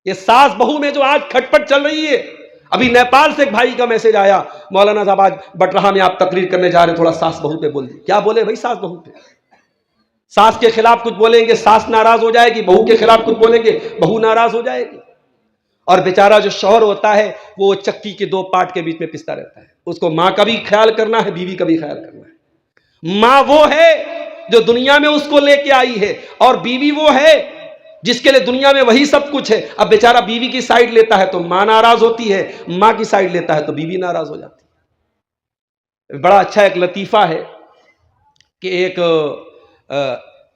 یہ ساس بہو میں جو آج کھٹپٹ چل رہی ہے. ابھی نیپال سے ایک بھائی کا میسج آیا, مولانا صاحب آج بٹرہا میں آپ تقریر کرنے جا رہے ہیں, تھوڑا ساس بہو پہ بول دی. کیا بولے بھائی ساس بہو پہ؟ ساس کے خلاف کچھ بولیں گے ساس ناراض ہو جائے گی, بہو کے خلاف کچھ بولیں گے بہو ناراض ہو جائے گی. اور بیچارہ جو شوہر ہوتا ہے وہ چکی کے دو پارٹ کے بیچ میں پستا رہتا ہے. اس کو ماں کا بھی خیال کرنا ہے, بیوی کا بھی خیال کرنا ہے. ماں وہ ہے جو دنیا میں اس کو لے کے آئی ہے, اور بیوی وہ ہے جس کے لیے دنیا میں وہی سب کچھ ہے. اب بیچارہ بیوی کی سائیڈ لیتا ہے تو ماں ناراض ہوتی ہے, ماں کی سائیڈ لیتا ہے تو بیوی ناراض ہو جاتی ہے. بڑا اچھا ایک لطیفہ ہے کہ ایک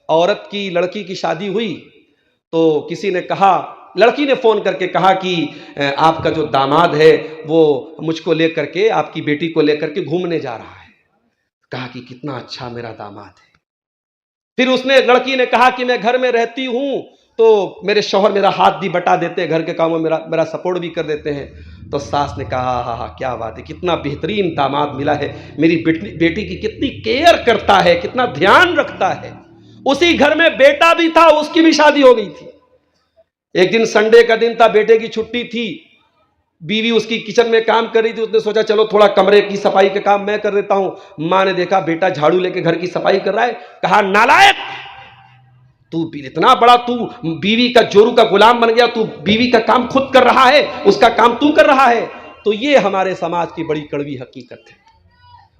عورت کی لڑکی کی شادی ہوئی تو کسی نے کہا, لڑکی نے فون کر کے کہا کہ آپ کا جو داماد ہے وہ مجھ کو لے کر کے, آپ کی بیٹی کو لے کر کے گھومنے جا رہا ہے. کہا کہ کتنا اچھا میرا داماد ہے. پھر اس نے, لڑکی نے کہا کہ میں گھر میں رہتی ہوں تو میرے شوہر میرا ہاتھ بھی بٹا دیتے ہیں, گھر کے کاموں میں میرا سپورٹ بھی کر دیتے ہیں. تو ساس نے کہا ہاں ہاں کیا بات ہے, کتنا بہترین داماد ملا ہے, میری بیٹی کی کتنی کیئر کرتا ہے, کتنا دھیان رکھتا ہے. اسی گھر میں بیٹا بھی تھا, اس کی بھی شادی ہو گئی تھی. ایک دن سنڈے کا دن تھا, بیٹے کی چھٹی تھی, بیوی اس کی کچن میں کام کر رہی تھی. اس نے سوچا چلو تھوڑا کمرے کی صفائی کا کام میں کر دیتا ہوں. ماں نے دیکھا بیٹا جھاڑو لے کے گھر کی صفائی کر رہا ہے. کہا نالائق, تو اتنا بڑا تو بیوی کا جورو کا غلام بن گیا, تو بیوی کا کام خود کر رہا ہے, اس کا کام تو کر رہا ہے. تو یہ ہمارے سماج کی بڑی کڑوی حقیقت ہے.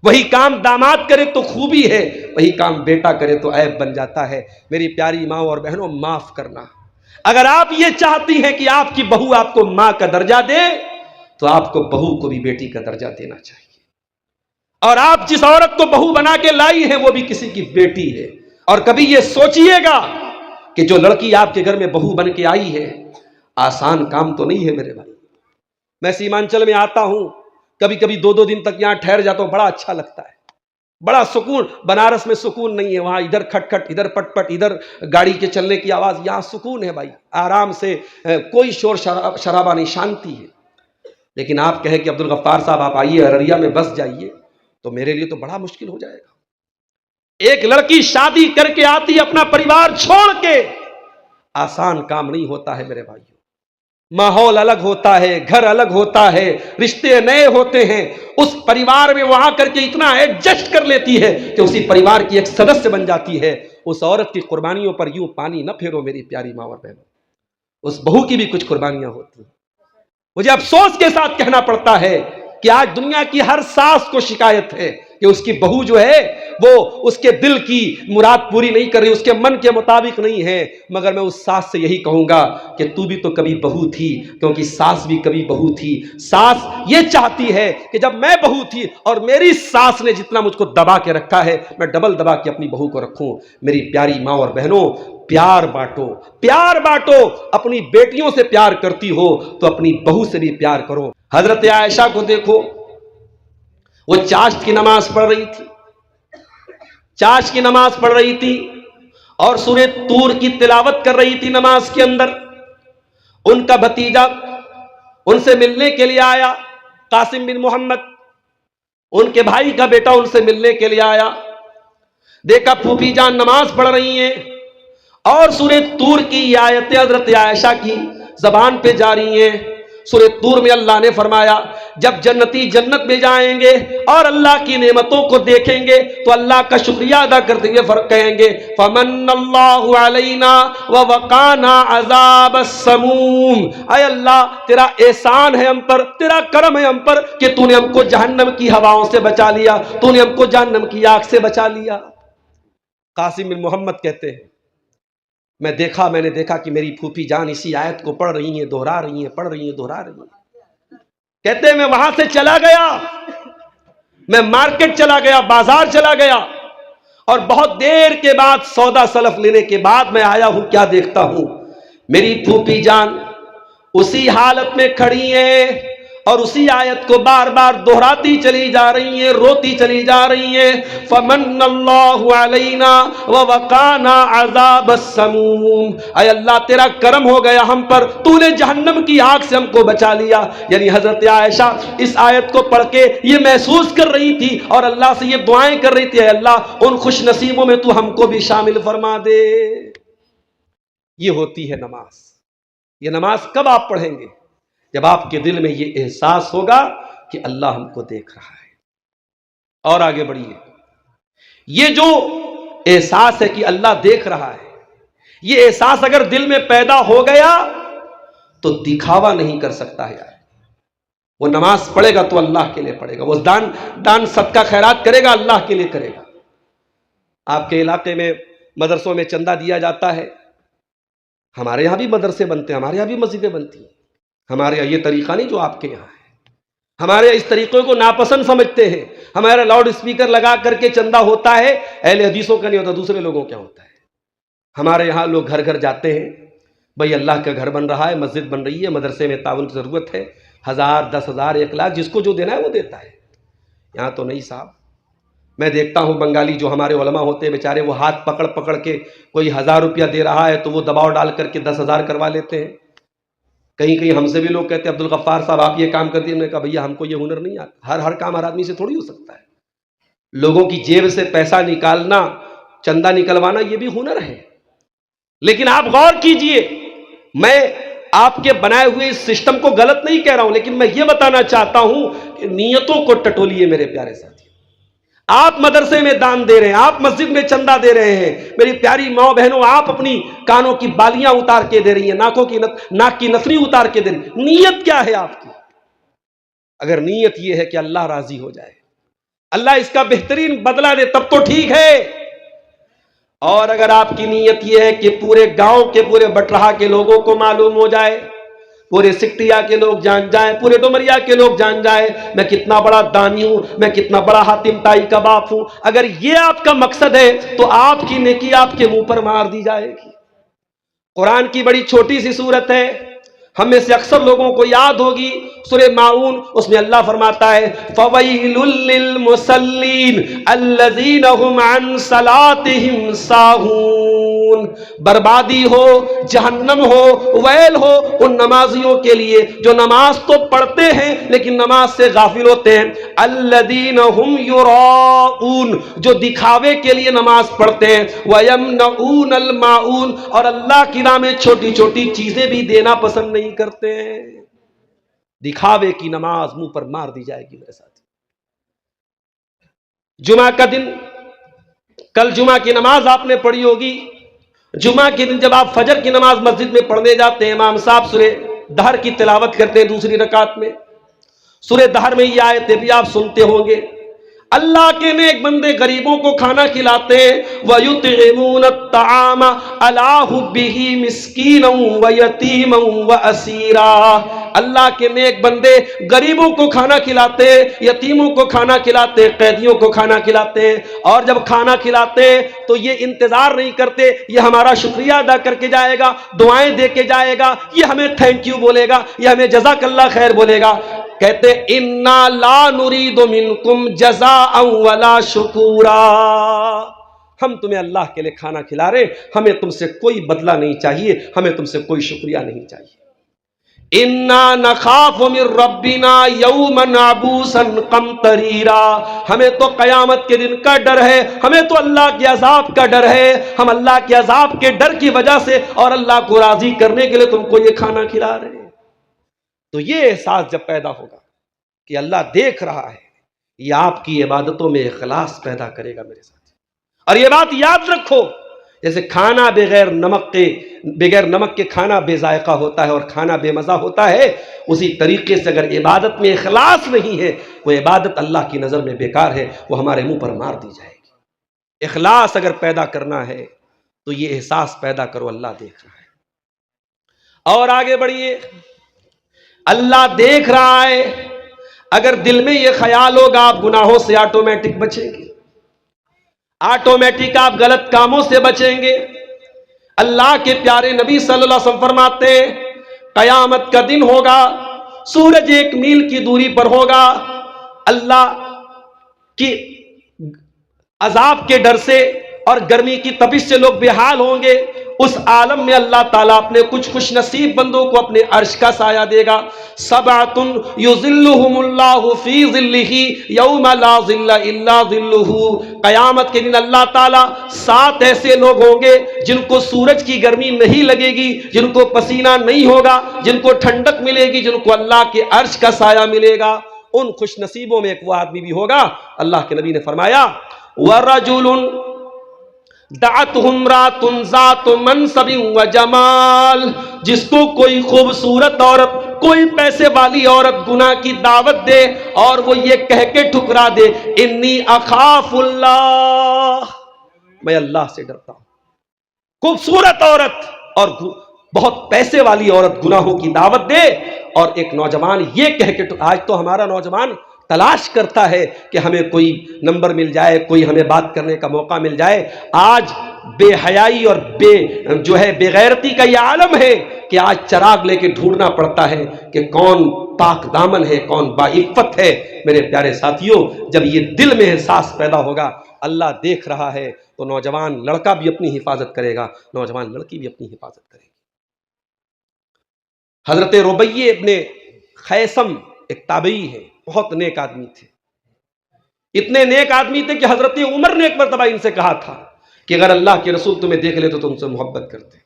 وہی کام داماد کرے تو خوبی ہے, وہی کام بیٹا کرے تو عیب بن جاتا ہے. میری پیاری ماں اور بہنوں, معاف کرنا. اگر آپ یہ چاہتی ہیں کہ آپ کی بہو آپ کو ماں کا درجہ دے تو آپ کو بہو کو بھی بیٹی کا درجہ دینا چاہیے. اور آپ جس عورت کو بہو بنا کے لائی ہیں وہ بھی کسی کی بیٹی ہے. اور کبھی یہ سوچئے گا کہ جو لڑکی آپ کے گھر میں بہو بن کے آئی ہے, آسان کام تو نہیں ہے میرے بھائی. میں سیمانچل میں آتا ہوں, کبھی کبھی 2 دن تک یہاں ٹھہر جاتا ہوں, بڑا اچھا لگتا ہے, بڑا سکون. بنارس میں سکون نہیں ہے, وہاں ادھر کھٹ کھٹ, ادھر پٹ پٹ, ادھر گاڑی کے چلنے کی آواز. یہاں سکون ہے بھائی, آرام سے, کوئی شور شرابہ نہیں, شانتی ہے. لیکن آپ کہیں کہ عبدالغفار صاحب آپ آئیے ارریا میں بس جائیے, تو میرے لیے تو بڑا مشکل ہو جائے گا. ایک لڑکی شادی کر کے آتی اپنا پریوار چھوڑ کے, آسان کام نہیں ہوتا ہے میرے بھائیوں. ماحول الگ ہوتا ہے, گھر الگ ہوتا ہے, رشتے نئے ہوتے ہیں. اس پریوار میں وہاں کر کے اتنا ایڈجسٹ کر لیتی ہے کہ اسی پریوار کی ایک سدسیہ بن جاتی ہے. اس عورت کی قربانیوں پر یوں پانی نہ پھیرو میری پیاری ماں اور بہنوں. اس بہو کی بھی کچھ قربانیاں ہوتی ہیں. مجھے افسوس کے ساتھ کہنا پڑتا ہے کہ آج دنیا کی ہر ساس کو شکایت ہے کہ اس کی بہو جو ہے وہ اس کے دل کی مراد پوری نہیں کر رہی, اس کے من کے مطابق نہیں ہے. مگر میں اس ساس سے یہی کہوں گا کہ تو بھی تو کبھی بہو تھی, کیونکہ ساس بھی کبھی بہو تھی. ساس یہ چاہتی ہے کہ جب میں بہو تھی اور میری ساس نے جتنا مجھ کو دبا کے رکھا ہے, میں ڈبل دبا کے اپنی بہو کو رکھوں. میری پیاری ماں اور بہنوں, پیار بانٹو, پیار بانٹو. اپنی بیٹیوں سے پیار کرتی ہو تو اپنی بہو سے بھی پیار کرو. حضرت عائشہ کو دیکھو, وہ چاشت کی نماز پڑھ رہی تھی, چاشت کی نماز پڑھ رہی تھی اور سورہ طور کی تلاوت کر رہی تھی نماز کے اندر. ان کا بھتیجا ان سے ملنے کے لیے آیا, قاسم بن محمد, ان کے بھائی کا بیٹا ان سے ملنے کے لیے آیا. دیکھا پھوپھی جان نماز پڑھ رہی ہیں اور سورہ طور کی یہ آیتیں حضرت عائشہ کی زبان پہ جا رہی ہیں. سورہ طور میں اللہ نے فرمایا جب جنتی جنت میں جائیں گے اور اللہ کی نعمتوں کو دیکھیں گے تو اللہ کا شکریہ ادا کرتے ہوئے کہیں گے فمن اللہ علینا ووقانا عذاب السموم. اے اللہ تیرا احسان ہے ہم پر, تیرا کرم ہے ہم پر کہ تو نے ہم کو جہنم کی ہواؤں سے بچا لیا, تو نے ہم کو جہنم کی آگ سے بچا لیا. قاسم بن محمد کہتے ہیں میں نے دیکھا کہ میری پھوپھی جان اسی آیت کو پڑھ رہی ہیں, دہرا رہی ہیں, پڑھ رہی ہیں, دہرا رہی ہیں. کہتے ہیں میں وہاں سے چلا گیا, میں مارکیٹ چلا گیا, بازار چلا گیا, اور بہت دیر کے بعد سودا سلف لینے کے بعد میں آیا ہوں, کیا دیکھتا ہوں میری پھوپھی جان اسی حالت میں کھڑی ہیں اور اسی آیت کو بار بار دہراتی چلی جا رہی ہیں, روتی چلی جا رہی ہیں. فمن اللہ علینا ووقانا عذاب السموم. اے اللہ تیرا کرم ہو گیا ہم پر, تو نے جہنم کی آگ سے ہم کو بچا لیا. یعنی حضرت عائشہ اس آیت کو پڑھ کے یہ محسوس کر رہی تھی اور اللہ سے یہ دعائیں کر رہی تھی اے اللہ ان خوش نصیبوں میں تو ہم کو بھی شامل فرما دے. یہ ہوتی ہے نماز, یہ نماز کب آپ پڑھیں گے؟ جب آپ کے دل میں یہ احساس ہوگا کہ اللہ ہم کو دیکھ رہا ہے۔ اور آگے بڑھیے، یہ جو احساس ہے کہ اللہ دیکھ رہا ہے، یہ احساس اگر دل میں پیدا ہو گیا تو دکھاوا نہیں کر سکتا ہے۔ وہ نماز پڑھے گا تو اللہ کے لیے پڑھے گا، وہ دان صدقہ خیرات کرے گا اللہ کے لیے کرے گا۔ آپ کے علاقے میں مدرسوں میں چندہ دیا جاتا ہے، ہمارے یہاں بھی مدرسے بنتے ہیں، ہمارے یہاں بھی مسجدیں بنتی ہیں، ہمارے یہاں یہ طریقہ نہیں جو آپ کے یہاں ہے۔ ہمارے اس طریقے کو ناپسند سمجھتے ہیں، ہمارا لاؤڈ اسپیکر لگا کر کے چندہ ہوتا ہے، اہل حدیثوں کا نہیں ہوتا، دوسرے لوگوں کیا ہوتا ہے۔ ہمارے یہاں لوگ گھر گھر جاتے ہیں، بھئی اللہ کا گھر بن رہا ہے، مسجد بن رہی ہے، مدرسے میں تعاون کی ضرورت ہے، 1000 10,000 1,00,000 جس کو جو دینا ہے وہ دیتا ہے۔ یہاں تو نہیں صاحب، میں دیکھتا ہوں بنگالی جو ہمارے علماء ہوتے ہیں بیچارے، وہ ہاتھ پکڑ پکڑ کے کوئی 1000 روپیہ دے رہا ہے تو وہ دباؤ ڈال کر کے 10,000 کروا لیتے ہیں۔ کہیں کہیں ہم سے بھی لوگ کہتے ہیں عبدالغفار صاحب آپ یہ کام کر دیے، میں نے کہا بھیا ہم کو یہ ہنر نہیں آتا، ہر کام ہر آدمی سے تھوڑی ہو سکتا ہے۔ لوگوں کی جیب سے پیسہ نکالنا، چندہ نکلوانا یہ بھی ہنر ہے۔ لیکن آپ غور کیجئے، میں آپ کے بنائے ہوئے اس سسٹم کو غلط نہیں کہہ رہا ہوں، لیکن میں یہ بتانا چاہتا ہوں کہ نیتوں کو ٹٹولیے میرے پیارے ساتھی۔ آپ مدرسے میں دان دے رہے ہیں، آپ مسجد میں چندہ دے رہے ہیں، میری پیاری ماں بہنوں آپ اپنی کانوں کی بالیاں اتار کے دے رہی ہیں، ناک کی نثنی اتار کے دے رہی ہیں، نیت کیا ہے آپ کی؟ اگر نیت یہ ہے کہ اللہ راضی ہو جائے، اللہ اس کا بہترین بدلہ دے، تب تو ٹھیک ہے۔ اور اگر آپ کی نیت یہ ہے کہ پورے گاؤں کے، پورے بٹرہا کے لوگوں کو معلوم ہو جائے، پورے سکٹیا کے لوگ جان جائیں، پورے ڈومریا کے لوگ جان جائیں میں کتنا بڑا دانی ہوں، میں کتنا بڑا حاتم تائی کا باپ ہوں، اگر یہ آپ کا مقصد ہے تو آپ کی نیکی آپ کے منہ پر مار دی جائے گی۔ قرآن کی بڑی چھوٹی سی سورت ہے، ہم میں سے اکثر لوگوں کو یاد ہوگی، سورہ ماعون، اس میں اللہ فرماتا ہے فَوَيْلٌ لِّلْمُصَلِّينَ الَّذِينَ هُمْ عَنْ صَلَاتِهِمْ سَاهُونَ، بربادی ہو، جہنم ہو، ویل ہو ان نمازیوں کے لیے جو نماز تو پڑھتے ہیں لیکن نماز سے غافل ہوتے ہیں، الَّذِينَ هُمْ يُرَاءُونَ جو دکھاوے کے لیے نماز پڑھتے ہیں، وَيَمْنَعُونَ الْمَاعُونَ اور اللہ کی راہ میں چھوٹی چھوٹی چیزیں بھی دینا پسند نہیں کرتے ہیں۔ دکھاوے کی نماز منہ پر مار دی جائے گی میرے ساتھ۔ جمعہ کا دن، کل جمعہ کی نماز آپ نے پڑھی ہوگی، جمعہ کے دن جب آپ فجر کی نماز مسجد میں پڑھنے جاتے ہیں، امام صاحب سورہ دہر کی تلاوت کرتے ہیں دوسری رکعت میں، سورہ دہر میں یہ آیتیں بھی آپ سنتے ہوں گے، اللہ کے نیک بندے غریبوں کو کھانا کھلاتے ہیں، وَيُطْعِمُونَ الطَّعَامَ عَلَىٰ حُبِّهِ مِسْكِينًا وَيَتِيمًا وَأَسِيرًا، اللہ کے نیک بندے غریبوں کو کھانا کھلاتے ہیں، یتیموں کو کھانا کھلاتے ہیں، قیدیوں کو کھانا کھلاتے ہیں، اور جب کھانا کھلاتے ہیں تو یہ انتظار نہیں کرتے یہ ہمارا شکریہ ادا کر کے جائے گا، دعائیں دے کے جائے گا، یہ ہمیں تھینک یو بولے گا، یہ ہمیں جزاک اللہ خیر بولے گا۔ کہتے اِنَّا لَا نُرِيدُ مِنْكُمْ جَزَاءً وَلَا شُكُورًا، ہم تمہیں اللہ کے لیے کھانا کھلا رہے، ہمیں تم سے کوئی بدلہ نہیں چاہیے، ہمیں تم سے کوئی شکریہ نہیں چاہیے۔ اِنَّا نَخَافُ مِن رَبِّنَا يَوْمًا عَبُوسًا قَمْطَرِيرًا، ہمیں تو قیامت کے دن کا ڈر ہے، ہمیں تو اللہ کے عذاب کا ڈر ہے، ہم اللہ کے عذاب کے ڈر کی وجہ سے اور اللہ کو راضی کرنے کے لیے تم کو یہ کھانا کھلا رہے ہیں۔ تو یہ احساس جب پیدا ہوگا کہ اللہ دیکھ رہا ہے، یہ آپ کی عبادتوں میں اخلاص پیدا کرے گا میرے ساتھ۔ اور یہ بات یاد رکھو، جیسے کھانا بغیر نمک کے کھانا بے ذائقہ ہوتا ہے اور کھانا بے مزہ ہوتا ہے، اسی طریقے سے اگر عبادت میں اخلاص نہیں ہے، وہ عبادت اللہ کی نظر میں بیکار ہے، وہ ہمارے منہ پر مار دی جائے گی۔ اخلاص اگر پیدا کرنا ہے تو یہ احساس پیدا کرو اللہ دیکھ رہا ہے۔ اور آگے بڑھیے، اللہ دیکھ رہا ہے، اگر دل میں یہ خیال ہوگا آپ گناہوں سے آٹومیٹک بچیں گے، آٹومیٹک آپ غلط کاموں سے بچیں گے۔ اللہ کے پیارے نبی صلی اللہ علیہ وسلم فرماتے ہیں قیامت کا دن ہوگا، سورج 1 میل کی دوری پر ہوگا، اللہ کی عذاب کے ڈر سے اور گرمی کی تپش سے لوگ بے حال ہوں گے، اس عالم میں اللہ تعالیٰ اپنے کچھ خوش نصیب بندوں کو اپنے عرش کا سایہ دے گا. سبعۃ یظلھم اللہ فی ظلہ یوم لا ظل الا ظلہ. قیامت کے دن اللہ تعالیٰ 7 ایسے لوگ ہوں گے جن کو سورج کی گرمی نہیں لگے گی، جن کو پسینہ نہیں ہوگا، جن کو ٹھنڈک ملے گی، جن کو اللہ کے عرش کا سایہ ملے گا. ان خوش نصیبوں میں ایک وہ آدمی بھی ہوگا. اللہ کے نبی نے فرمایا وَرَجُلٌ دعته امرأة ذات منصب و جمال، جس کو کوئی خوبصورت عورت، کوئی پیسے والی عورت گناہ کی دعوت دے اور وہ یہ کہہ کے ٹھکرا دے انی اخاف اللہ، میں اللہ سے ڈرتا ہوں. خوبصورت عورت اور بہت پیسے والی عورت گناہوں کی دعوت دے اور ایک نوجوان یہ کہہ کے، آج تو ہمارا نوجوان تلاش کرتا ہے کہ ہمیں کوئی نمبر مل جائے، کوئی ہمیں بات کرنے کا موقع مل جائے. آج بے حیائی اور بے غیرتی کا یہ عالم ہے کہ آج چراغ لے کے ڈھونڈنا پڑتا ہے کہ کون پاک دامن ہے، کون باعفت ہے. میرے پیارے ساتھیوں، جب یہ دل میں احساس پیدا ہوگا اللہ دیکھ رہا ہے تو نوجوان لڑکا بھی اپنی حفاظت کرے گا، نوجوان لڑکی بھی اپنی حفاظت کرے گی. حضرت ربیع ابن خیثم ایک تابعی ہے، بہت نیک آدمی تھے. اتنے نیک آدمی تھے کہ حضرت عمر نے ایک مرتبہ ان سے کہا تھا کہ اگر اللہ کے رسول تمہیں دیکھ لے تو تم سے محبت کرتے.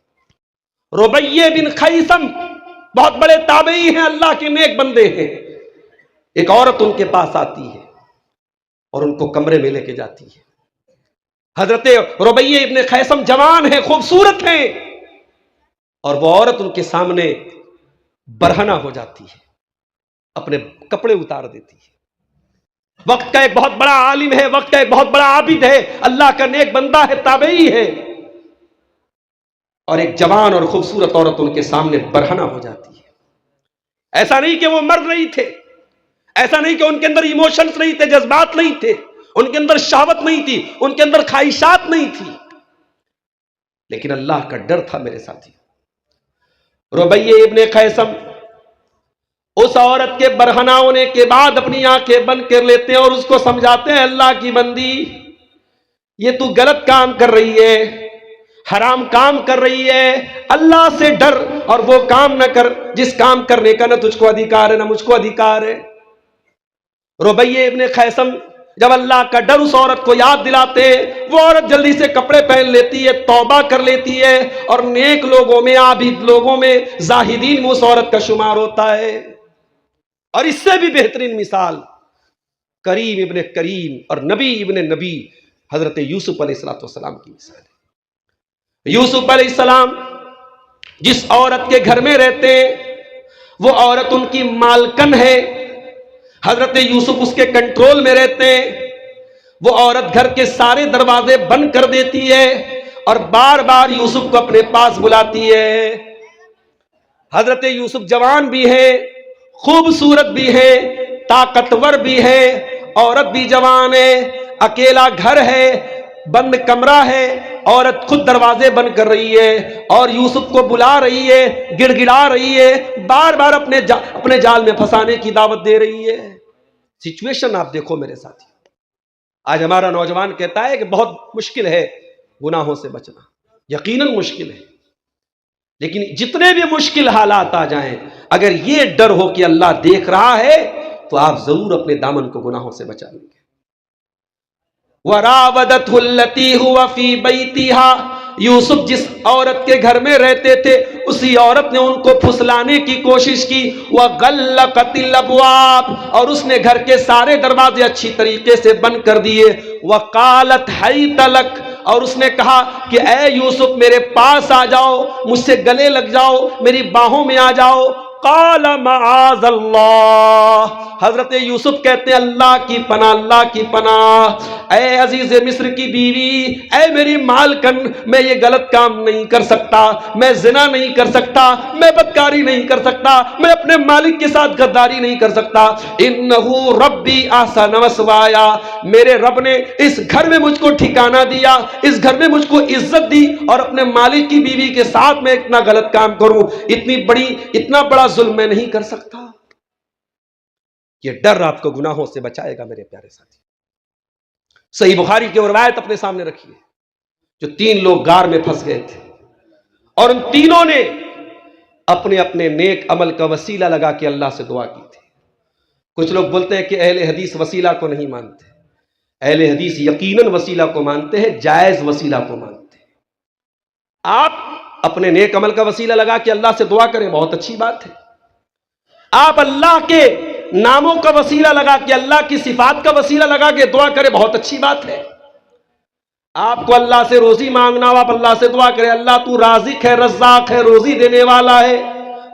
ربیع بن خیثم بہت بڑے تابعی ہیں، اللہ کے نیک بندے ہیں. ایک عورت ان کے پاس آتی ہے اور ان کو کمرے میں لے کے جاتی ہے. حضرت ربیع ابن خیثم جوان ہیں، خوبصورت ہیں، اور وہ عورت ان کے سامنے برہنہ ہو جاتی ہے، اپنے کپڑے اتار دیتی ہے. وقت کا ایک بہت بڑا عالم ہے، وقت کا ایک بہت بڑا عابد ہے، اللہ کا نیک بندہ ہے، تابعی ہے، اور ایک جوان اور خوبصورت عورت ان کے سامنے برہنہ ہو جاتی ہے. ایسا نہیں کہ وہ مرد نہیں تھے، ایسا نہیں کہ ان کے اندر ایموشنز نہیں تھے، جذبات نہیں تھے، ان کے اندر شہوت نہیں تھی، ان کے اندر خواہشات نہیں تھی، لیکن اللہ کا ڈر تھا. میرے ساتھی، ربیع ابن خیثم اس عورت کے برہنہ ہونے کے بعد اپنی آنکھیں بند کر لیتے ہیں اور اس کو سمجھاتے ہیں اللہ کی بندی، یہ تو غلط کام کر رہی ہے، حرام کام کر رہی ہے، اللہ سے ڈر اور وہ کام نہ کر جس کام کرنے کا نہ تجھ کو ادھیکار ہے نہ مجھ کو ادھیکار ہے. ربیع ابن خیثم جب اللہ کا ڈر اس عورت کو یاد دلاتے ہیں، وہ عورت جلدی سے کپڑے پہن لیتی ہے، توبہ کر لیتی ہے، اور نیک لوگوں میں، عابد لوگوں میں، زاہدین میں اس عورت کا شمار ہوتا ہے. اور اس سے بھی بہترین مثال کریم ابن کریم اور نبی ابن نبی حضرت یوسف علیہ السلام کی مثال ہے. یوسف علیہ السلام جس عورت کے گھر میں رہتے ہیں وہ عورت ان کی مالکن ہے، حضرت یوسف اس کے کنٹرول میں رہتے ہیں. وہ عورت گھر کے سارے دروازے بند کر دیتی ہے اور بار بار یوسف کو اپنے پاس بلاتی ہے. حضرت یوسف جوان بھی ہے، خوبصورت بھی ہے، طاقتور بھی ہے، عورت بھی جوان ہے، اکیلا گھر ہے، بند کمرہ ہے، عورت خود دروازے بند کر رہی ہے اور یوسف کو بلا رہی ہے، گڑ گڑا رہی ہے، بار بار اپنے جال میں پھنسانے کی دعوت دے رہی ہے. سچویشن آپ دیکھو میرے ساتھی. آج ہمارا نوجوان کہتا ہے کہ بہت مشکل ہے گناہوں سے بچنا، یقیناً مشکل ہے، لیکن جتنے بھی مشکل حالات آ جائیں اگر یہ ڈر ہو کہ اللہ دیکھ رہا ہے تو آپ ضرور اپنے دامن کو گناہوں سے بچا لیں گے. وَرَاوَدَتْهُ الَّتِي هُوَ فِي بَيْتِهَا، یوسف جس عورت کے گھر میں رہتے تھے اسی عورت نے ان کو پھسلانے کی کوشش کی. وَغَلَّقَتِ الْأَبْوَابَ، اور اس نے گھر کے سارے دروازے اچھی طریقے سے بند کر دیے. وَقَالَتْ حَيْتَ لَكَ، اور اس نے کہا کہ اے یوسف میرے پاس آ جاؤ، مجھ سے گلے لگ جاؤ، میری باہوں میں آ جاؤ. قال معاذ اللہ، حضرت یوسف کہتے ہیں اللہ کی پناہ، اللہ کی پناہ. اے عزیز مصر کی بیوی، اے میری مالکن، میں یہ غلط کام نہیں کر سکتا، میں زنا نہیں کر سکتا، میں بدکاری نہیں کر سکتا، میں اپنے مالک کے ساتھ غداری نہیں کر سکتا. انہو ربی احسن مثوایا، میرے رب نے اس گھر میں مجھ کو ٹھکانہ دیا، اس گھر میں مجھ کو عزت دی، اور اپنے مالک کی بیوی کے ساتھ میں اتنا غلط کام کروں، اتنا بڑا ظلم میں نہیں کر سکتا. یہ ڈر آپ کو گناہوں سے بچائے گا میرے پیارے ساتھی. صحیح بخاری کی روایت اپنے سامنے رکھیے، جو 3 لوگ غار میں پھنس گئے تھے. اور ان تینوں نے اپنے اپنے نیک عمل کا وسیلہ لگا کے اللہ سے دعا کی تھی۔ کچھ لوگ بولتے ہیں کہ اہل حدیث وسیلہ کو نہیں مانتے، اہل حدیث یقیناً وسیلہ کو مانتے ہیں، جائز وسیلہ کو مانتے ہیں۔ آپ اپنے نیک عمل کا وسیلہ لگا کے اللہ سے دعا کریں، بہت اچھی بات ہے۔ آپ اللہ کے ناموں کا وسیلہ لگا کے، اللہ کی صفات کا وسیلہ لگا کے دعا کریں، بہت اچھی بات ہے۔ آپ کو اللہ سے روزی مانگنا ہو، آپ اللہ سے دعا کریں، اللہ تو رازق ہے، رزاق ہے، روزی دینے والا ہے،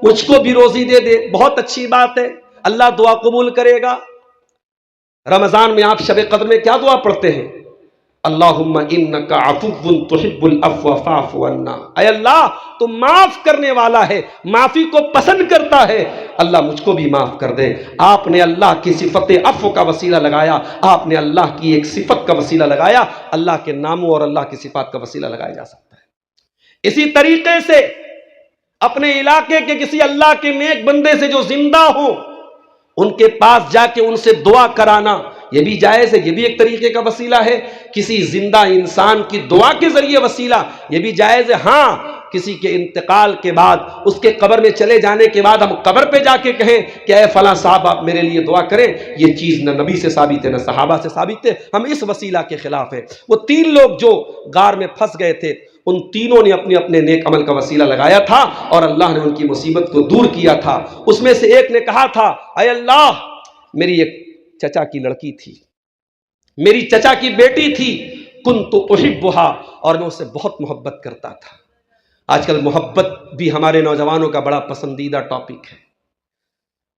مجھ کو بھی روزی دے دے، بہت اچھی بات ہے، اللہ دعا قبول کرے گا۔ رمضان میں آپ شب قدر میں کیا دعا پڑھتے ہیں؟ اللہم انکا عفو تحب العفو فاعف عنا، اے اللہ تو معاف کرنے والا ہے، معافی کو پسند کرتا ہے، اللہ مجھ کو بھی معاف کر دے۔ آپ نے اللہ کی صفت عفو کا وسیلہ لگایا، آپ نے اللہ کی ایک صفت کا وسیلہ لگایا، اللہ کے ناموں اور اللہ کی صفات کا وسیلہ لگایا جا سکتا ہے۔ اسی طریقے سے اپنے علاقے کے کسی اللہ کے نیک بندے سے جو زندہ ہوں، ان کے پاس جا کے ان سے دعا کرانا، یہ بھی جائز ہے، یہ بھی ایک طریقے کا وسیلہ ہے۔ کسی زندہ انسان کی دعا کے ذریعے وسیلہ، یہ بھی جائز ہے۔ ہاں، کسی کے انتقال کے بعد، اس کے قبر میں چلے جانے کے بعد ہم قبر پہ جا کے کہیں کہ اے فلاں صاحب آپ میرے لیے دعا کریں، یہ چیز نہ نبی سے ثابت ہے نہ صحابہ سے ثابت ہے، ہم اس وسیلہ کے خلاف ہیں۔ وہ تین لوگ جو غار میں پھنس گئے تھے، ان تینوں نے اپنے اپنے نیک عمل کا وسیلہ لگایا تھا اور اللہ نے ان کی مصیبت کو دور کیا تھا۔ اس میں سے ایک نے کہا تھا، اے اللہ میری ایک چچا کی لڑکی تھی، میری چچا کی بیٹی تھی، کنت احبھا، اور میں اس سے بہت محبت کرتا تھا۔ آج کل محبت بھی ہمارے نوجوانوں کا بڑا پسندیدہ ٹاپک ہے،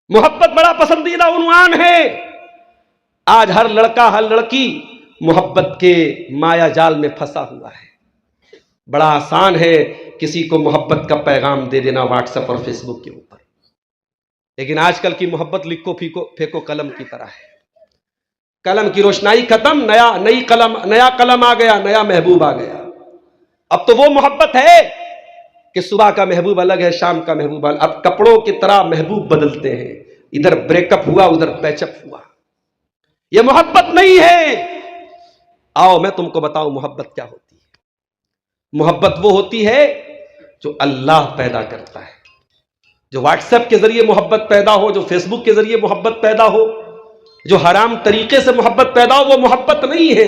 محبت بڑا پسندیدہ عنوان ہے۔ آج ہر لڑکا ہر لڑکی محبت کے مایا جال میں پھنسا ہوا ہے۔ بڑا آسان ہے کسی کو محبت کا پیغام دے دینا واٹس ایپ اور فیس بک کے اوپر، لیکن آج کل کی محبت لکھو پھینکو قلم کی طرح ہے۔ قلم کی روشنائی ختم، نیا قلم آ گیا، نیا محبوب آ گیا۔ اب تو وہ محبت ہے کہ صبح کا محبوب الگ ہے، شام کا محبوب الگ، اب کپڑوں کی طرح محبوب بدلتے ہیں، ادھر بریک اپ ہوا ادھر پیچ اپ ہوا۔ یہ محبت نہیں ہے۔ آؤ میں تم کو بتاؤں محبت کیا ہوتی ہے۔ محبت وہ ہوتی ہے جو اللہ پیدا کرتا ہے۔ جو واٹس ایپ کے ذریعے محبت پیدا ہو، جو فیس بک کے ذریعے محبت پیدا ہو، جو حرام طریقے سے محبت پیدا ہو، وہ محبت نہیں ہے۔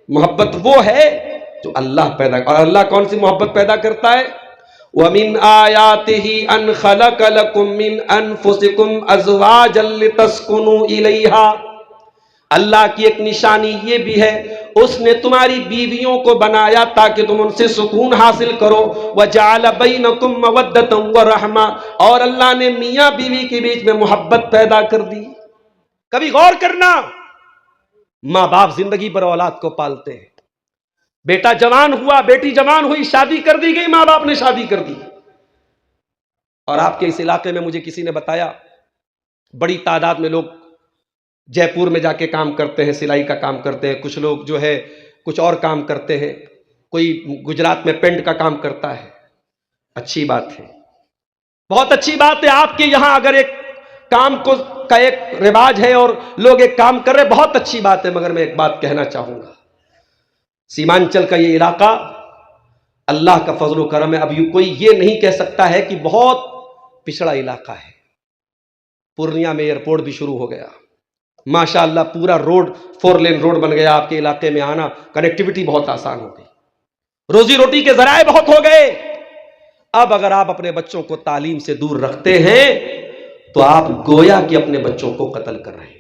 محبت وہ ہے جو اللہ پیدا کرتا ہے۔ اور اللہ کون سی محبت پیدا کرتا ہے؟ وَمِنْ آيَاتِهِ أَنْ خَلَقَ لَكُم مِّنْ أَنفُسِكُمْ أَزْوَاجًا لِتَسْكُنُوا إِلَيْهَا، اللہ کی ایک نشانی یہ بھی ہے، اس نے تمہاری بیویوں کو بنایا تاکہ تم ان سے سکون حاصل کرو۔ وَجَعَلَ بَيْنَكُمْ مَوَدَّةً وَرَحْمَةً، اور اللہ نے میاں بیوی کے بیچ میں محبت پیدا کر دی۔ کبھی غور کرنا، ماں باپ زندگی پر اولاد کو پالتے ہیں، بیٹا جوان ہوا، بیٹی جوان ہوئی، شادی کر دی گئی، ماں باپ نے شادی کر دی۔ اور آپ کے اس علاقے میں مجھے کسی نے بتایا بڑی تعداد میں لوگ جے پور میں جا کے کام کرتے ہیں، سلائی کا کام کرتے ہیں، کچھ لوگ جو ہے کچھ اور کام کرتے ہیں، کوئی گجرات میں پینٹ کا کام کرتا ہے۔ اچھی بات ہے، بہت اچھی بات ہے۔ آپ کے یہاں اگر ایک کام کا ایک رواج ہے اور لوگ ایک کام کر رہے، بہت اچھی بات ہے، مگر میں ایک بات کہنا چاہوں گا، سیمانچل کا یہ علاقہ اللہ کا فضل و کرم ہے۔ اب کوئی یہ نہیں کہہ سکتا ہے کہ بہت پچھڑا علاقہ ہے۔ پورنیہ میں ایئرپورٹ بھی شروع ہو گیا، ماشاءاللہ پورا روڈ 4 لین روڈ بن گیا، آپ کے علاقے میں آنا، کنیکٹیویٹی بہت آسان ہو گئی، روزی روٹی کے ذرائع بہت ہو گئے۔ اب اگر آپ اپنے بچوں کو تعلیم سے دور رکھتے ہیں تو آپ گویا کہ اپنے بچوں کو قتل کر رہے ہیں۔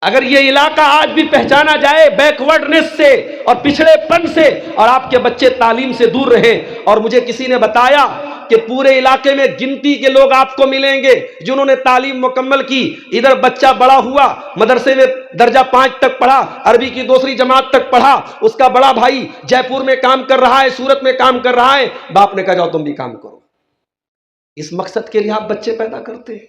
اگر یہ علاقہ آج بھی پہچانا جائے بیکورڈنس سے اور پچھڑے پن سے، اور آپ کے بچے تعلیم سے دور رہے، اور مجھے کسی نے بتایا کہ پورے علاقے میں گنتی کے لوگ آپ کو ملیں گے جنہوں نے تعلیم مکمل کی، ادھر بچہ بڑا ہوا، مدرسے میں درجہ 5 تک پڑھا، عربی کی 2 جماعت تک پڑھا، اس کا بڑا بھائی جے پور میں کام کر رہا ہے، سورت میں کام کر رہا ہے، باپ نے کہا جاؤ تم بھی کام کرو۔ اس مقصد کے لیے آپ بچے پیدا کرتے ہیں۔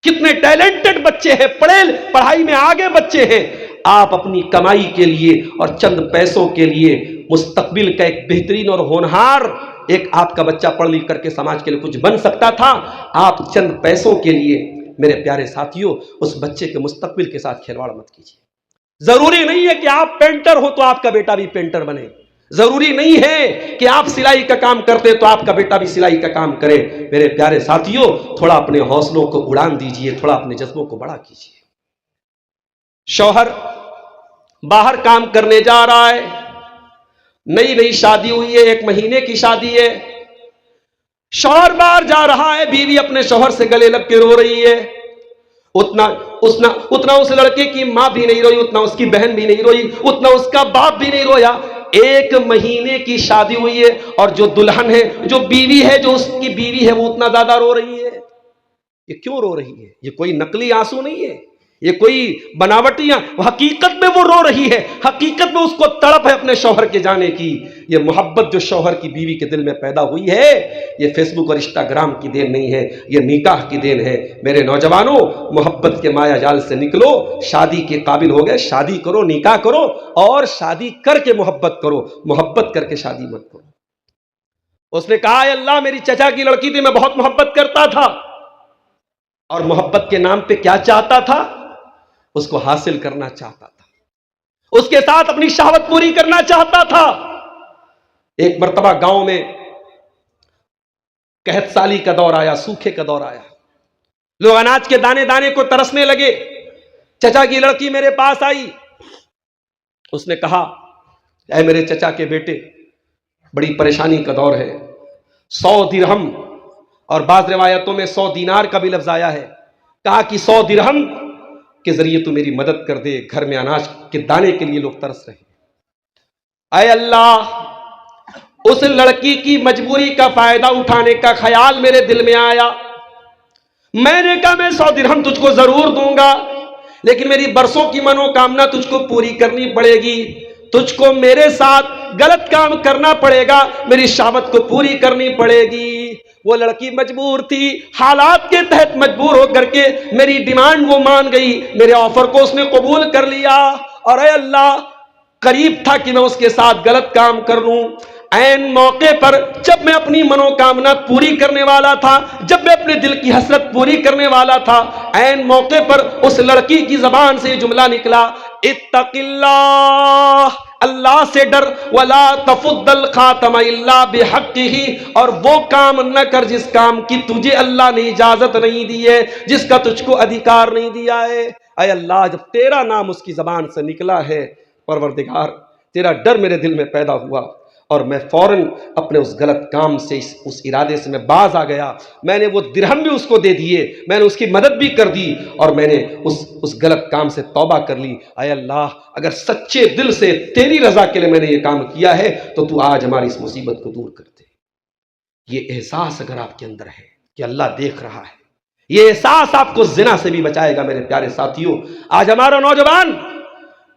کتنے ٹیلنٹڈ بچے ہیں، پڑھائی میں آگے بچے ہیں، آپ اپنی کمائی کے لیے اور چند پیسوں کے لیے مستقبل کا ایک بہترین اور ہونہار ایک آپ کا بچہ پڑھ لکھ کر کے سماج کے لیے کچھ بن سکتا تھا، آپ چند پیسوں کے لیے میرے پیارے ساتھیوں اس بچے کے مستقبل کے ساتھ کھلواڑ مت کیجیے۔ ضروری نہیں ہے کہ آپ پینٹر ہو تو آپ کا بیٹا بھی پینٹر بنے، ضروری نہیں ہے کہ آپ سلائی کا کام کرتے تو آپ کا بیٹا بھی سلائی کا کام کرے. میرے پیارے ساتھیوں، تھوڑا اپنے حوصلوں کو اڑان دیجئے، تھوڑا اپنے جذبوں کو بڑا کیجئے. شوہر باہر کام کرنے جا رہا ہے، نئی شادی ہوئی ہے، 1 مہینے کی شادی ہے. شوہر باہر جا رہا ہے، بیوی اپنے شوہر سے گلے لگ کے رو رہی ہے. اتنا اس لڑکے کی ماں بھی نہیں روئی، اتنا اس کی بہن بھی نہیں روئی، اتنا اس کا باپ بھی نہیں رویا. 1 مہینے کی شادی ہوئی ہے اور جو دلہن ہے، جو بیوی ہے، جو اس کی بیوی ہے، وہ اتنا زیادہ رو رہی ہے. یہ کیوں رو رہی ہے؟ یہ کوئی نقلی آنسو نہیں ہے، یہ کوئی بناوٹیاں، حقیقت میں وہ رو رہی ہے. حقیقت میں اس کو تڑپ ہے اپنے شوہر کے جانے کی. یہ محبت جو شوہر کی بیوی کے دل میں پیدا ہوئی ہے، یہ فیس بک اور انسٹاگرام کی دین نہیں ہے، یہ نکاح کی دین ہے. میرے نوجوانوں، محبت کے مایا جال سے نکلو. شادی کے قابل ہو گئے، شادی کرو، نکاح کرو، اور شادی کر کے محبت کرو، محبت کر کے شادی مت کرو. اس نے کہا، اے اللہ، میری چچا کی لڑکی تھی، میں بہت محبت کرتا تھا، اور محبت کے نام پہ کیا چاہتا تھا؟ اس کو حاصل کرنا چاہتا تھا، اس کے ساتھ اپنی شہوت پوری کرنا چاہتا تھا. ایک مرتبہ گاؤں میں قحط سالی کا دور آیا، سوکھے کا دور آیا. لوگ اناج کے دانے دانے کو ترسنے لگے. چچا کی لڑکی میرے پاس آئی. اس نے کہا، اے میرے چچا کے بیٹے، بڑی پریشانی کا دور ہے. 100 درہم، اور بعض روایتوں میں 100 دینار کا بھی لفظ آیا ہے. کہا کہ 100 درہم کے ذریعے تو میری مدد کر دے، گھر میں اناج کے دانے کے لیے لوگ ترس رہے ہیں. اے اللہ، اس لڑکی کی مجبوری کا فائدہ اٹھانے کا خیال میرے دل میں آیا. میں نے کہا، میں 100 درہم تجھ کو ضرور دوں گا، لیکن میری برسوں کی منوکامنا تجھ کو پوری کرنی پڑے گی. تجھ کو میرے ساتھ غلط کام کرنا پڑے گا، میری شہوت کو پوری کرنی پڑے گی. وہ لڑکی مجبور تھی، حالات کے تحت مجبور ہو کر کے میری ڈیمانڈ وہ مان گئی، میرے آفر کو اس نے قبول کر لیا. اور اے اللہ، قریب تھا کہ میں اس کے ساتھ غلط کام کر لوں. عین موقع پر جب میں اپنی منوکامنا پوری کرنے والا تھا، جب میں اپنے دل کی حسرت پوری کرنے والا تھا، عین موقع پر اس لڑکی کی زبان سے یہ جملہ نکلا، اتق اللہ، اللہ سے ڈر، ولا تفض الخاتم الا بحقہ، اور وہ کام نہ کر جس کام کی تجھے اللہ نے اجازت نہیں دی ہے، جس کا تجھ کو ادھیکار نہیں دیا ہے. اے اللہ، جب تیرا نام اس کی زبان سے نکلا ہے، پروردگار، تیرا ڈر میرے دل میں پیدا ہوا، اور میں فوراً اپنے اس غلط کام سے، اس ارادے سے میں باز آ گیا. میں نے وہ درہم بھی اس کو دے دیے، میں نے اس کی مدد بھی کر دی، اور میں نے اس غلط کام سے توبہ کر لی. اے اللہ، اگر سچے دل سے تیری رضا کے لیے میں نے یہ کام کیا ہے تو تو آج ہماری اس مصیبت کو دور کر دے. یہ احساس اگر آپ کے اندر ہے کہ اللہ دیکھ رہا ہے، یہ احساس آپ کو زنا سے بھی بچائے گا. میرے پیارے ساتھیوں، آج ہمارا نوجوان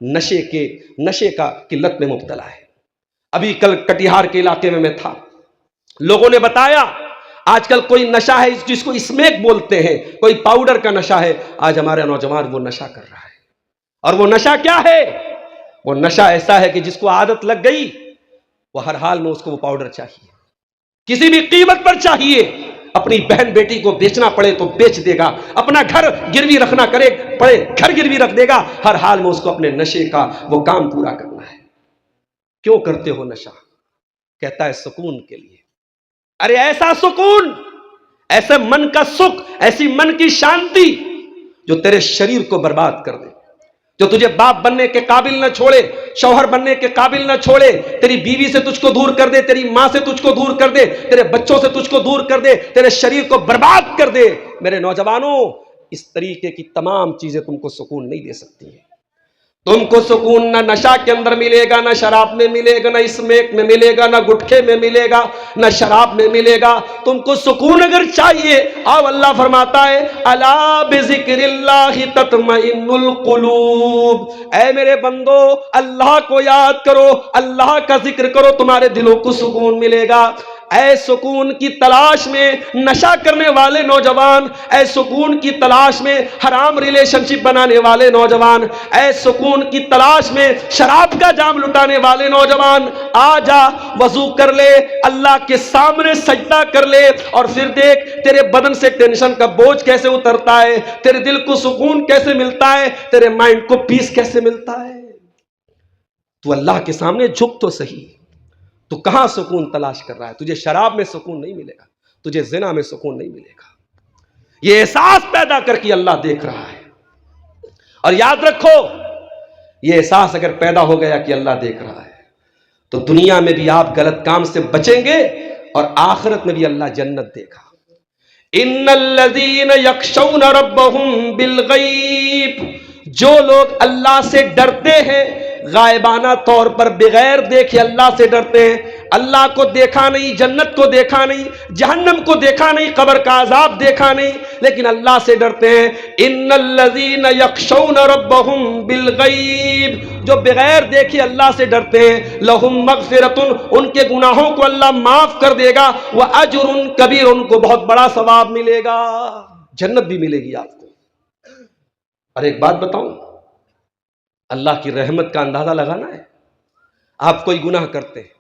نشے کی لت میں مبتلا ہے. ابھی کل کٹیہار کے علاقے میں تھا، لوگوں نے بتایا آج کل کوئی نشہ ہے جس کو اسمیک بولتے ہیں، کوئی پاؤڈر کا نشہ ہے. آج ہمارا نوجوان وہ نشہ کر رہا ہے. اور وہ نشہ کیا ہے؟ وہ نشہ ایسا ہے کہ جس کو عادت لگ گئی، وہ ہر حال میں اس کو وہ پاؤڈر چاہیے، کسی بھی قیمت پر چاہیے. اپنی بہن بیٹی کو بیچنا پڑے تو بیچ دے گا، اپنا گھر گروی رکھنا پڑے گھر گروی رکھ دے گا. ہر حال میں اس کو اپنے نشے کا وہ کام پورا کرنا ہے. کیوں کرتے ہو نشہ؟ کہتا ہے سکون کے لیے. ارے ایسا سکون، ایسے من کا سکھ، ایسی من کی شانتی جو تیرے شریر کو برباد کر دے، جو تجھے باپ بننے کے قابل نہ چھوڑے، شوہر بننے کے قابل نہ چھوڑے، تیری بیوی سے تجھ کو دور کر دے، تیری ماں سے تجھ کو دور کر دے، تیرے بچوں سے تجھ کو دور کر دے، تیرے شریر کو برباد کر دے. میرے نوجوانوں، اس طریقے کی تمام چیزیں تم کو سکون نہیں دے سکتی ہیں. تم کو سکون نہ نشہ کے اندر ملے گا، نہ شراب میں ملے گا، نہ اسمیک میں ملے گا، نہ گٹکے میں ملے گا، نہ شراب میں ملے گا. تم کو سکون اگر چاہیے، آؤ، اللہ فرماتا ہے، الا بذکر اللہ تطمئن القلوب. اے میرے بندو، اللہ کو یاد کرو، اللہ کا ذکر کرو، تمہارے دلوں کو سکون ملے گا. اے سکون کی تلاش میں نشہ کرنے والے نوجوان، اے سکون کی تلاش میں حرام ریلیشن شپ بنانے والے نوجوان، اے سکون کی تلاش میں شراب کا جام لٹانے والے نوجوان، آ جا، وضو کر لے، اللہ کے سامنے سجدہ کر لے، اور پھر دیکھ تیرے بدن سے ٹینشن کا بوجھ کیسے اترتا ہے، تیرے دل کو سکون کیسے ملتا ہے، تیرے مائنڈ کو پیس کیسے ملتا ہے. تو اللہ کے سامنے جھک تو صحیح. تو کہاں سکون تلاش کر رہا ہے؟ تجھے شراب میں سکون نہیں ملے گا، تجھے زنا میں سکون نہیں ملے گا۔ یہ احساس پیدا کر کے اللہ دیکھ رہا ہے، اور یاد رکھو یہ احساس اگر پیدا ہو گیا کہ اللہ دیکھ رہا ہے تو دنیا میں بھی آپ غلط کام سے بچیں گے اور آخرت میں بھی اللہ جنت دے گا۔ ان الذین یخشون ربہم بالغیب، جو لوگ اللہ سے ڈرتے ہیں غائبانہ طور پر، بغیر دیکھے اللہ سے ڈرتے ہیں، اللہ کو دیکھا نہیں، جنت کو دیکھا نہیں، جہنم کو دیکھا نہیں، قبر کا عذاب دیکھا نہیں، لیکن اللہ سے ڈرتے ہیں۔ ان الذین یخشون ربہم بالغیب، جو بغیر دیکھے اللہ سے ڈرتے ہیں، لہم مغفرۃ، ان کے گناہوں کو اللہ معاف کر دے گا، واجر کبیر، ان کو بہت بڑا ثواب ملے گا، جنت بھی ملے گی آپ کو۔ اور ایک بات بتاؤں، اللہ کی رحمت کا اندازہ لگانا ہے۔ آپ کوئی گناہ کرتے ہیں،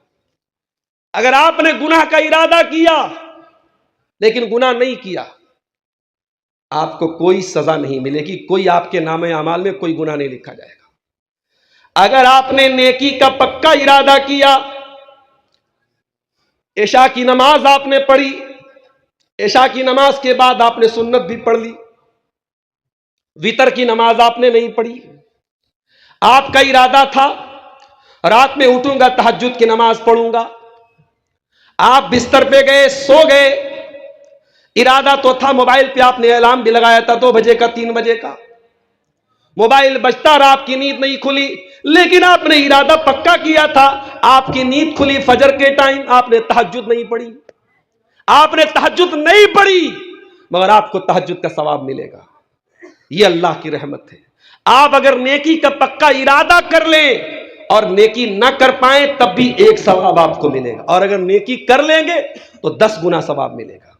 اگر آپ نے گناہ کا ارادہ کیا لیکن گناہ نہیں کیا، آپ کو کوئی سزا نہیں ملے گی، کوئی آپ کے نامہ اعمال میں کوئی گناہ نہیں لکھا جائے گا۔ اگر آپ نے نیکی کا پکا ارادہ کیا، عشاء کی نماز آپ نے پڑھی، عشاء کی نماز کے بعد آپ نے سنت بھی پڑھ لی، وتر کی نماز آپ نے نہیں پڑھی، آپ کا ارادہ تھا رات میں اٹھوں گا تہجد کی نماز پڑھوں گا، آپ بستر پہ گئے، سو گئے، ارادہ تو تھا، موبائل پہ آپ نے الارم بھی لگایا تھا 2 بجے کا 3 بجے کا، موبائل بجتا اور آپ کی نیند نہیں کھلی، لیکن آپ نے ارادہ پکا کیا تھا، آپ کی نیند کھلی فجر کے ٹائم، آپ نے تہجد نہیں پڑھی، آپ نے تہجد نہیں پڑھی، مگر آپ کو تہجد کا ثواب ملے گا۔ یہ اللہ کی رحمت ہے۔ آپ اگر نیکی کا پکا ارادہ کر لیں اور نیکی نہ کر پائیں تب بھی ایک ثواب آپ کو ملے گا، اور اگر نیکی کر لیں گے تو 10 گنا ثواب ملے گا۔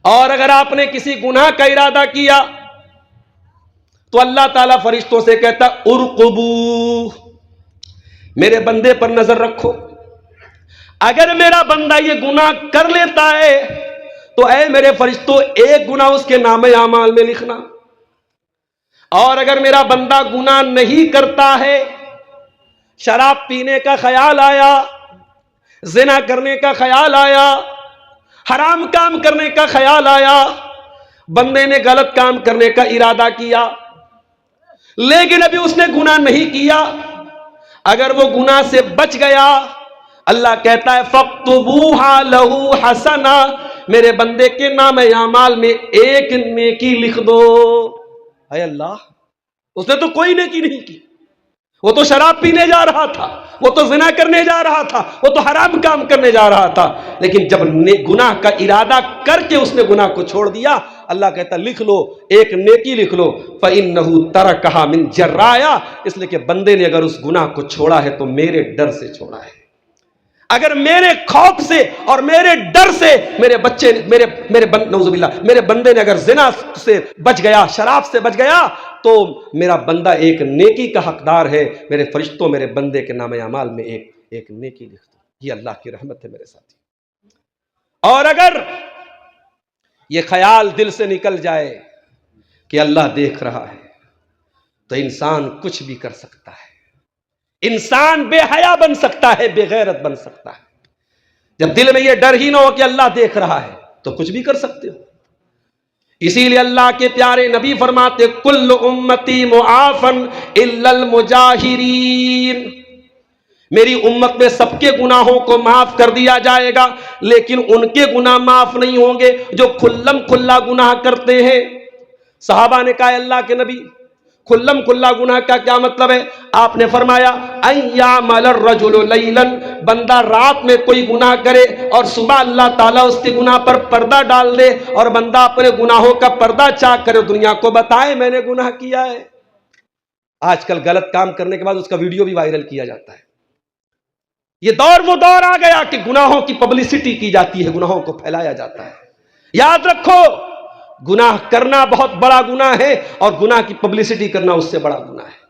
اور اگر آپ نے کسی گناہ کا ارادہ کیا تو اللہ تعالیٰ فرشتوں سے کہتا ارقبو، میرے بندے پر نظر رکھو، اگر میرا بندہ یہ گناہ کر لیتا ہے تو اے میرے فرشتوں ایک گناہ اس کے نامہ اعمال میں لکھنا، اور اگر میرا بندہ گناہ نہیں کرتا ہے، شراب پینے کا خیال آیا، زنا کرنے کا خیال آیا، حرام کام کرنے کا خیال آیا، بندے نے غلط کام کرنے کا ارادہ کیا لیکن ابھی اس نے گناہ نہیں کیا، اگر وہ گناہ سے بچ گیا، اللہ کہتا ہے فَاكْتُبُوهَا لَهُ حَسَنًا، میرے بندے کے نام اعمال میں ایک نیکی لکھ دو۔ اے اللہ، اس نے تو کوئی نیکی نہیں کی، وہ تو شراب پینے جا رہا تھا، وہ تو زنا کرنے جا رہا تھا، وہ تو حرام کام کرنے جا رہا تھا، لیکن جب گناہ کا ارادہ کر کے اس نے گناہ کو چھوڑ دیا، اللہ کہتا لکھ لو، ایک نیکی لکھ لو، فَإِنَّهُ تَرَكَهَا مِن جَرَّايَا، اس لیے کہ بندے نے اگر اس گناہ کو چھوڑا ہے تو میرے ڈر سے چھوڑا ہے، اگر میرے خوف سے اور میرے ڈر سے میرے بچے نعوذ باللہ میرے بندے نے اگر زنا سے بچ گیا، شراب سے بچ گیا، تو میرا بندہ ایک نیکی کا حقدار ہے، میرے فرشتوں میرے بندے کے نام اعمال میں ایک نیکی لکھ دو۔ یہ اللہ کی رحمت ہے میرے ساتھی۔ اور اگر یہ خیال دل سے نکل جائے کہ اللہ دیکھ رہا ہے تو انسان کچھ بھی کر سکتا ہے، انسان بے حیا بن سکتا ہے، بے غیرت بن سکتا ہے۔ جب دل میں یہ ڈر ہی نہ ہو کہ اللہ دیکھ رہا ہے تو کچھ بھی کر سکتے ہو۔ اسی لیے اللہ کے پیارے نبی فرماتے کل امتی معافن الا المجاہرین، میری امت میں سب کے گناہوں کو معاف کر دیا جائے گا لیکن ان کے گناہ معاف نہیں ہوں گے جو کھلم کھلا گناہ کرتے ہیں۔ صحابہ نے کہا اللہ کے نبی کھلم کھلا گناہ کا کیا مطلب ہے؟ آپ نے فرمایا ان یعمل الرجل لیلا، بندہ رات میں کوئی گناہ کرے اور صبح اللہ تعالیٰ اس کے گناہ پر پردہ ڈال دے، اور بندہ اپنے گناہوں کا پردہ چاک کرے، دنیا کو بتائے میں نے گناہ کیا ہے۔ آج کل غلط کام کرنے کے بعد اس کا ویڈیو بھی وائرل کیا جاتا ہے۔ یہ دور وہ دور آ گیا کہ گناہوں کی پبلسٹی کی جاتی ہے، گناہوں کو پھیلایا جاتا ہے۔ یاد رکھو گناہ کرنا بہت بڑا گناہ ہے اور گناہ کی پبلسٹی کرنا اس سے بڑا گناہ ہے۔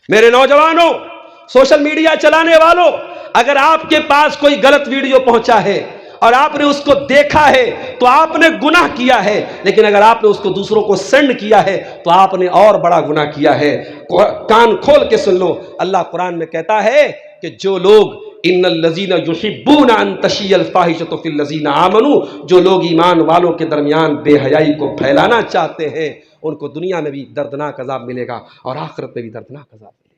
میرے نوجوانوں، سوشل میڈیا چلانے والوں، اگر آپ کے پاس کوئی غلط ویڈیو پہنچا ہے اور آپ نے اس کو دیکھا ہے تو آپ نے گناہ کیا ہے، لیکن اگر آپ نے اس کو دوسروں کو سینڈ کیا ہے تو آپ نے اور بڑا گناہ کیا ہے۔ کان کھول کے سن لو، اللہ قرآن میں کہتا ہے کہ جو لوگ ان الذین یحبون ان تشیع الفاحشۃ فی الذین آمنوا، جو لوگ ایمان والوں کے درمیان بے حیائی کو پھیلانا چاہتے ہیں ان کو دنیا میں بھی دردناک عذاب ملے گا اور آخرت میں بھی دردناک عذاب ملے گا۔